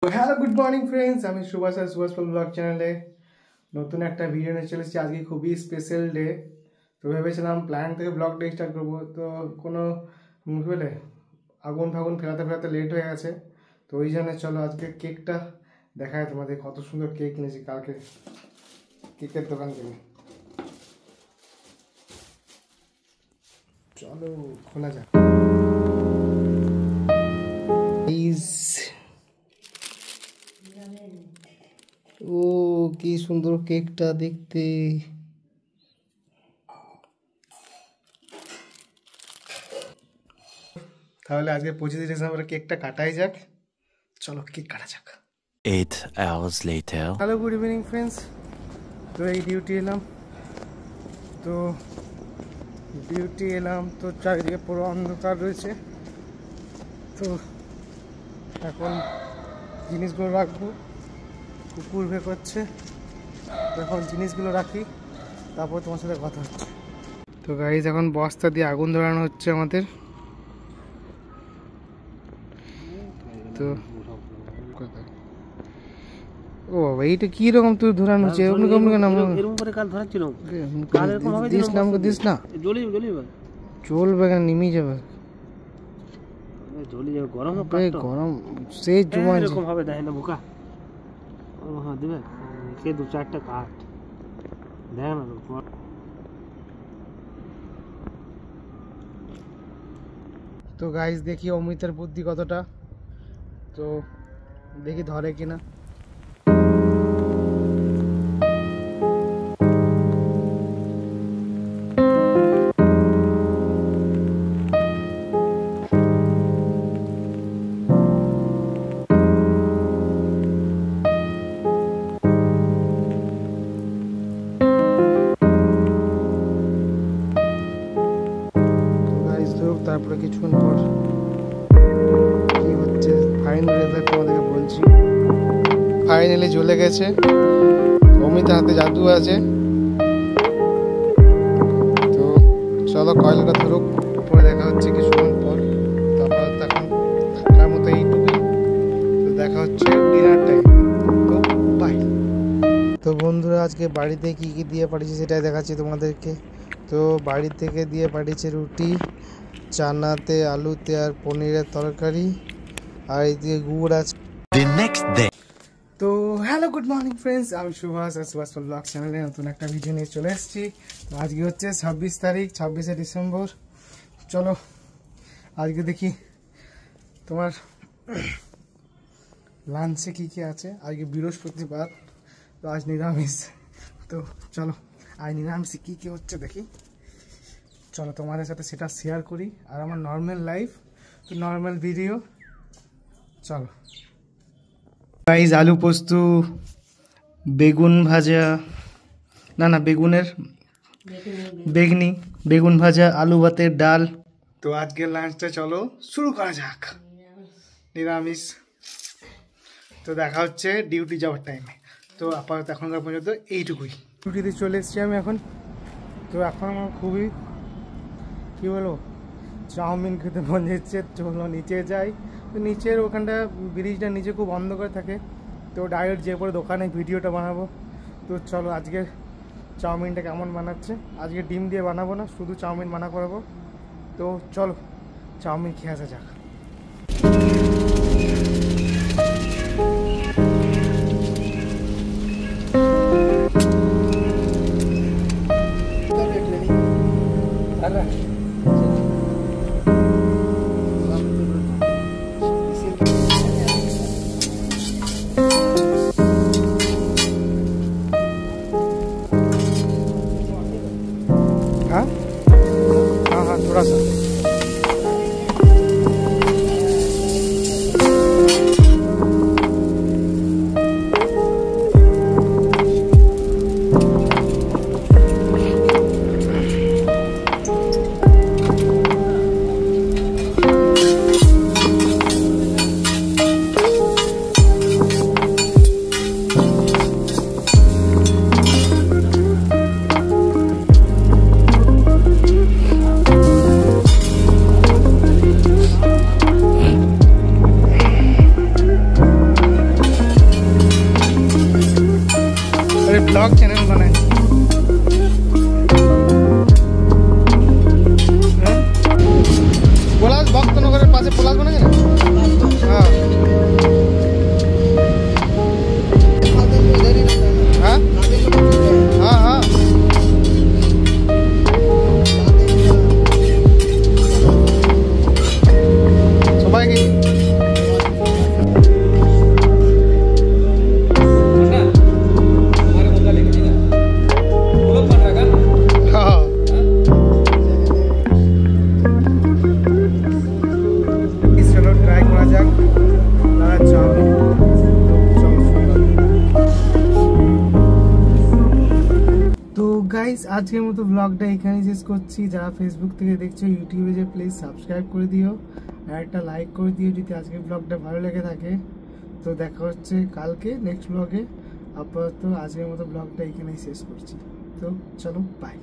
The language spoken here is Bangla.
হ্যালো গুড মর্নিং ফ্রেন্ডস, আমি সুভাষ আর সুভাষ ব্লগ চ্যানেলে নতুন একটা ভিডিও নিয়ে চলে এসেছি। আজকে খুবই স্পেশাল ডে। তো ভেবেছিলাম প্ল্যান থেকে ব্লগটা স্টার্ট করবো, তো কোনো বলে আগুন ফাগুন ফেরাতে ফেরাতে লেট হয়ে গেছে। তো ওই জন্য চলো আজকে কেকটা দেখায় তোমাদের। কত সুন্দর কেক কিনেছি কালকে কেকের দোকান থেকে। চলো খোলা যাক। ও কি সুন্দর কেকটা দেখতে। তাহলে আজকে 25 ডিসেম্বরে কেকটা কাটাই যাক। চলো কেক কাটা যাক। 8 hours later. Hello good evening friends. তো এই ডিউটি এলাম, তো চারিদিকে পুরো অন্ধকার রয়েছে। তো এখন জিনিসগুলো রাখবো, কুকুর ভে করছে। এখন জিনিসগুলো রাখি, তারপর তোমার সাথে কথা হচ্ছে। তো গাইজ এখন বস্তা দিয়ে আগুন ধরানো হচ্ছে আমাদের। তো ও বাবা, এইটা কি রকম তুই ধরানো হচ্ছে? এরকম করে কাল ধরাচ্ছিল, দিস না আমাকে, দিস না, চলবে কেন, নিমে যাবে, গরম সেই জমা এরকম হবে। দেখেন না বোকা, হ্যাঁ দেবে সে 2-4টা কাঠ দেখ না। তো গাইজ দেখি অমিতের বুদ্ধি কতটা, তো দেখি ধরে কিনা। তারপরে কিছুক্ষণ পর কি হচ্ছে ফাইনাল রেজাল্ট তোমাদেরকে বলছি। ফাইনালি জ্বলে গেছে, অমিতের হাতে জাদু আছে। তো চলো কয়লাটা ধরুক, পরে দেখা হচ্ছে কিছুক্ষণ পর। তারপর তখন তার মতো এইটুকুই, তো দেখা হচ্ছে ডিনার টাইম। তো বাই। তো বন্ধুরা আজকে বাড়িতে কি কি দিয়ে পাঠিয়েছি সেটাই দেখাচ্ছি তোমাদেরকে। তো বাড়ি থেকে দিয়ে পাঠিয়েছে রুটি, চানাতে আলুতে আর পনিরের তরকারি, আর এইদিকে গুড় আছে। তো হ্যালো গুড মর্নিং ফ্রেন্ডস, আমি সুভাষ আর সুভাষ ব্লগ চ্যানেলে নতুন একটা ভিডিও নিয়ে চলে এসেছি। তো আজকে হচ্ছে 26 তারিখ, 26শে ডিসেম্বর। চলো আজকে দেখি তোমার লাঞ্চে কি কি আছে। আজকে বৃহস্পতিবার, তো আজ নিরামিষ। তো চলো আজ নিরামিষে কি কি হচ্ছে দেখি। চলো তোমাদের সাথে সেটা শেয়ার করি, আর আমার নর্মাল লাইফ, তো নর্মাল ভিডিও। চলো গাইস, আলু পোস্ত, বেগুন ভাজা, না বেগুন ভাজা, আলু ভাতের ডাল। তো আজকের লাঞ্চটা চলো শুরু করা যাক, নিরামিষ। তো দেখা হচ্ছে ডিউটি যাওয়ার টাইমে। তো আপাতত এখনকার পর্যন্ত এইটুকুই। ডিউটিতে চলে এসেছি আমি এখন। তো এখন আমার খুবই কী বলবো, চাউমিন খেতে মন যাচ্ছে। চলো নিচে যাই। তো নিচের ওখানটা ব্রিজটা নিচে খুব অন্ধকার থাকে, তো ডাইরেক্ট যে পরে দোকানে ভিডিওটা বানাবো। তো চলো আজকে চাউমিনটা কেমন বানাচ্ছে। আজকে ডিম দিয়ে বানাবো না, শুধু চাউমিন বানা করাবো। তো চলো চাউমিন খেয়ে আসা যাক। हाँ हाँ हाँ, थोड़ा सा। ব্লগ চ্যানেল বানাই। পলাশ ভক্তনগরের পাশে পলাশ বানা গেলে হ্যাঁ হ্যাঁ হ্যাঁ হ্যাঁ সবাইকে ট্রাই করা যাক তো গাইস আজকের মতো ব্লগটা এখানেই শেষ করছি। যারা ফেসবুক থেকে দেখছো ইউটিউবে যে প্লিজ সাবস্ক্রাইব করে দিও আর একটা লাইক করে দিও যদি আজকের ব্লগটা ভালো লেগে থাকে। তো দেখা হচ্ছে কালকে নেক্সট ব্লগে। আপাতত আজকের মতো ব্লগটা এখানেই শেষ করছি। তো চলো বাই।